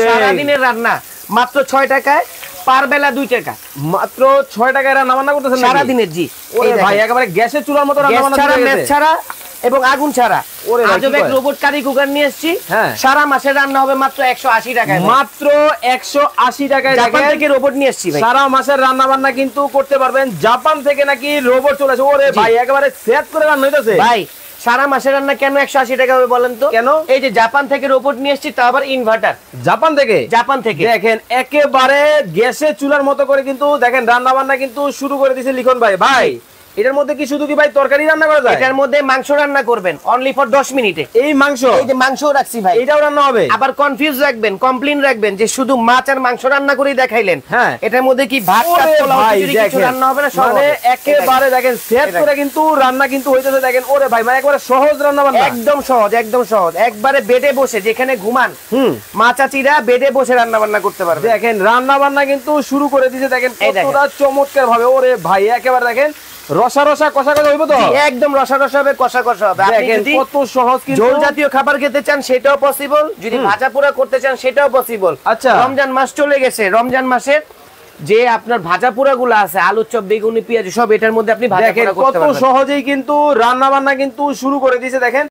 সারাদিনের রান্না মাত্র 6 টাকায়, পার বেলা 2 টাকা, মাত্র 6 টাকায় রান্না বান্না করতেছেন সারাদিনের। জি ওরে ভাই একেবারে গ্যাসের চুলার মতো রান্না বান্না ছাড়া, মেদ ছাড়া এবং আগুন ছাড়া। আজব এক রোবট কারি কুকার নিয়ে এসেছি, সারা মাসের রান্না হবে মাত্র 180 টাকায়। মাত্র 180 টাকায় জাপান থেকে রোবট নিয়ে এসেছি ভাই। সারা মাসের রান্না বান্না কিন্তু করতে পারবেন। জাপান থেকে নাকি রোবট চলে আসে। ওরে ভাই একেবারে সেট করে রান্না হইতাছে ভাই। সারা মাসের রান্না কেন 180 টাকা হবে বলেন তো? কেন? এই যে জাপান থেকে রোবট নিয়ে এসেছি, তা আবার ইনভার্টার। জাপান থেকে? জাপান থেকে। দেখেন একেবারে গ্যাসের চুলার মতো করে কিন্তু দেখেন রান্না বান্না কিন্তু শুরু করে দিয়েছে লিখন ভাই। ভাই এটার মধ্যে কি শুধু কি ভাই তরকারি রান্না করা যায়? এটার মধ্যে মাংস রান্না করবেন অনলি ফর 10 মিনিটে। এই মাংস, এই যে মাংস রাখছি ভাই, এটাও রান্না হবে। আবার কনফিউজ রাখবেন, কমপ্লেইন রাখবেন যে শুধু মাছ আর মাংস রান্না করেই দেখাইলেন। হ্যাঁ, এটার মধ্যে কি ভাত পোলাও কিছু রান্না হবে না? মানে একেবারে দেখেন সেট করে কিন্তু রান্না কিন্তু হইতেছে। দেখেন ওরে ভাই মানে একেবারে সহজ রান্না বান্না, একদম সহজ, একদম সহজ। একবারে বেডে বসে যেখানে ঘুমান মা চাচিরা বেডে বসে রান্না বান্না করতে পারবে। দেখেন রান্না বান্না কিন্তু শুরু করে দিয়েছে। দেখেন কতটা চমৎকার ভাবে। ওরে ভাই একেবারে দেখেন রসা রসা কষা কষা হইব তো? একদম রসা রসা হবে, কষা কষা হবে। আপনি যদি কত সহজ কিন্তু ঝোল জাতীয় খাবার খেতে চান সেটাও পসিবল, যদি ভাজা পোড়া করতে চান সেটাও পসিবল। আচ্ছা, রমজান মাস চলে গেছে, রমজান মাসের যে আপনার ভাজা পোড়া গুলো আছে, আলু চপ, বেগুনি, পেঁয়াজ, সব এটার মধ্যে আপনি ভাজা পোড়া করতে পারবেন। কত সহজেই কিন্তু রান্না বান্না কিন্তু শুরু করে দিয়েছে। দেখেন